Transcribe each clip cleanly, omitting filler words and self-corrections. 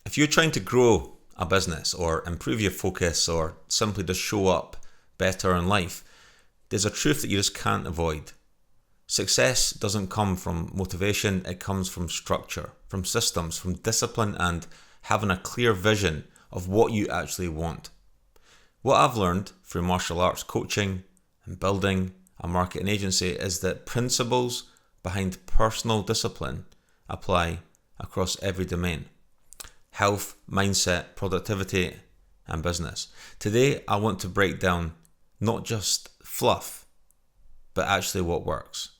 If you're trying to grow a business or improve your focus or simply just show up better in life, there's a truth that you just can't avoid. Success doesn't come from motivation, it comes from structure, from systems, from discipline, and having a clear vision of what you actually want. What I've learned through martial arts coaching and building a marketing agency is that principles behind personal discipline apply across every domain: health, mindset, productivity, and business. Today, I want to break down not just fluff, but actually what works.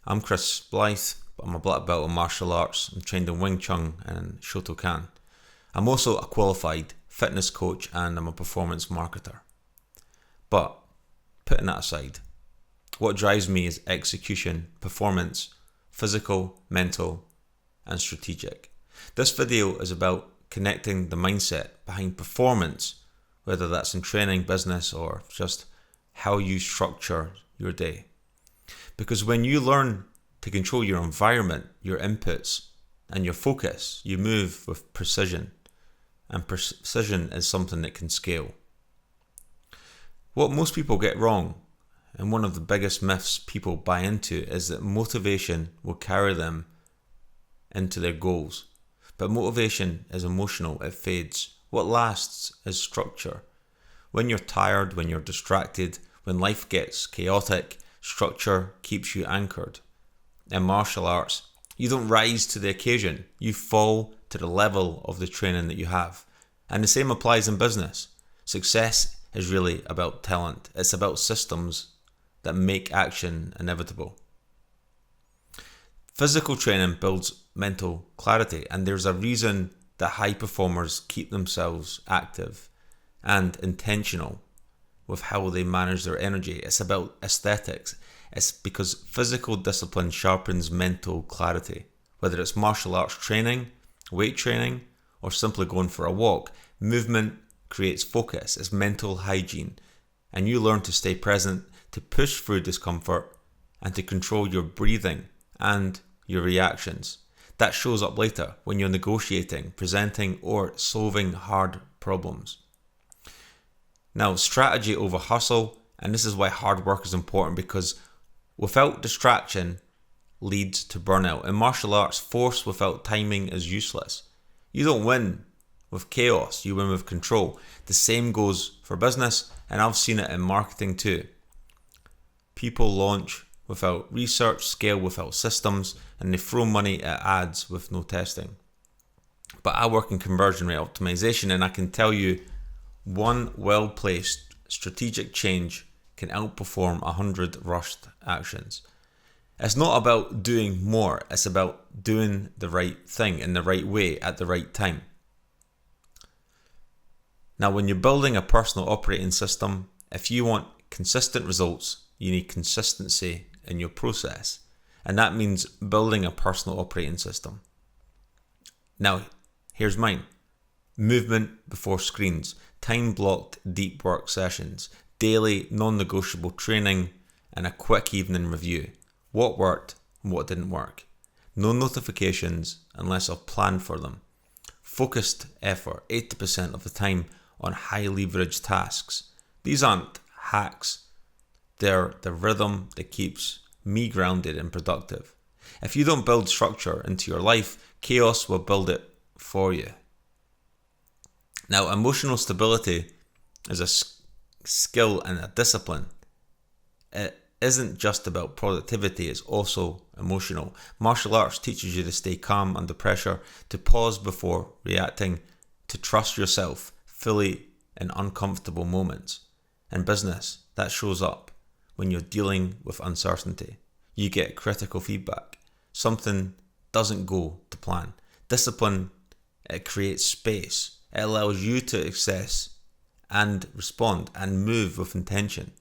I'm Chris Blythe, I'm a black belt in martial arts. I'm trained in Wing Chun and Shotokan. I'm also a qualified fitness coach and I'm a performance marketer. But putting that aside, what drives me is execution, performance, physical, mental, and strategic. This video is about connecting the mindset behind performance, whether that's in training, business, or just how you structure your day. Because when you learn to control your environment, your inputs, and your focus, you move with precision. And precision is something that can scale. What most people get wrong, and one of the biggest myths people buy into, is that motivation will carry them into their goals. But motivation is emotional, it fades. What lasts is structure. When you're tired, when you're distracted, when life gets chaotic, structure keeps you anchored. In martial arts, you don't rise to the occasion, you fall to the level of the training that you have. And the same applies in business. Success is really about talent. It's about systems that make action inevitable. Physical training builds mental clarity, and there's a reason that high performers keep themselves active and intentional with how they manage their energy. It's about aesthetics. It's because physical discipline sharpens mental clarity. Whether it's martial arts training, weight training, or simply going for a walk, movement creates focus. It's mental hygiene. And you learn to stay present, to push through discomfort, and to control your breathing and your reactions. That shows up later when you're negotiating, presenting, or solving hard problems. Now, strategy over hustle, and this is why hard work is important, because without distraction leads to burnout. In martial arts, force without timing is useless. You don't win with chaos, you win with control. The same goes for business, and I've seen it in marketing too. People launch without research, scale without systems, and they throw money at ads with no testing. But I work in conversion rate optimization, and I can tell you one well-placed strategic change can outperform 100 rushed actions. It's not about doing more, it's about doing the right thing in the right way at the right time. Now, when you're building a personal operating system, if you want consistent results, you need consistency in your process. And that means building a personal operating system. Now, here's mine. Movement before screens, time-blocked deep work sessions, daily non-negotiable training, and a quick evening review. What worked and what didn't work. No notifications unless I've planned for them. Focused effort, 80% of the time on high leverage tasks. These aren't hacks. They're the rhythm that keeps me grounded and productive. If you don't build structure into your life, chaos will build it for you. Now, emotional stability is a skill and a discipline. It isn't just about productivity, it's also emotional. Martial arts teaches you to stay calm under pressure, to pause before reacting, to trust yourself fully in uncomfortable moments. In business, that shows up when you're dealing with uncertainty. You get critical feedback. Something doesn't go to plan. Discipline, it creates space. It allows you to assess and respond and move with intention.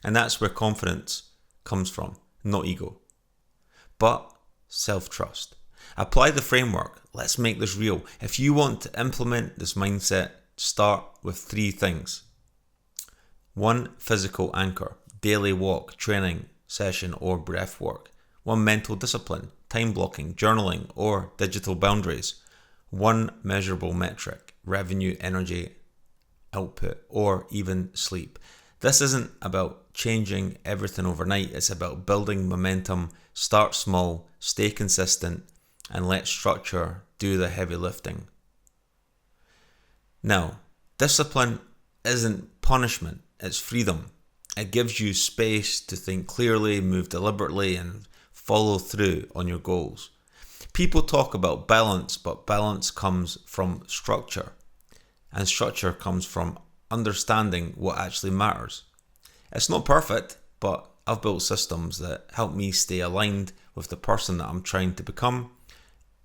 And that's where confidence comes from, not ego, but self-trust. Apply the framework. Let's make this real. If you want to implement this mindset, start with 3 things. 1 physical anchor, daily walk, training session, or breath work. 1 mental discipline, time blocking, journaling, or digital boundaries. one measurable metric: revenue, energy, output, or even sleep. This isn't about changing everything overnight. It's about building momentum. Start small, stay consistent, and let structure do the heavy lifting. Now, discipline isn't punishment, it's freedom. It gives you space to think clearly, move deliberately, and follow through on your goals. People talk about balance, but balance comes from structure, and structure comes from understanding what actually matters. It's not perfect, but I've built systems that help me stay aligned with the person that I'm trying to become,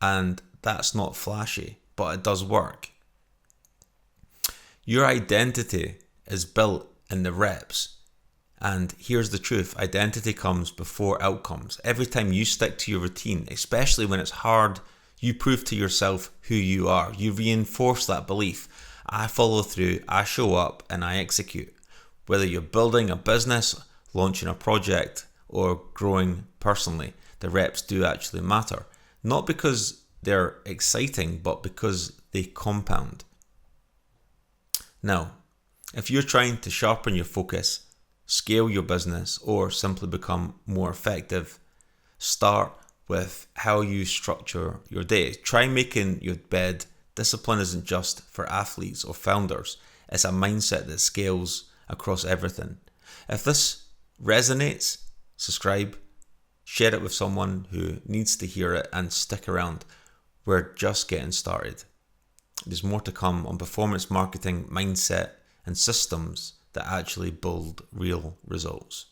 and that's not flashy, but it does work. Your identity is built in the reps. And here's the truth: identity comes before outcomes. Every time you stick to your routine, especially when it's hard, you prove to yourself who you are. You reinforce that belief. I follow through, I show up, and I execute. Whether you're building a business, launching a project, or growing personally, the reps do actually matter. Not because they're exciting, but because they compound. Now, if you're trying to sharpen your focus, scale your business, or simply become more effective, start with how you structure your day. Try making your bed. Discipline isn't just for athletes or founders. It's a mindset that scales across everything. If this resonates, subscribe, share it with someone who needs to hear it, and stick around. We're just getting started. There's more to come on performance marketing, mindset, and systems that actually build real results.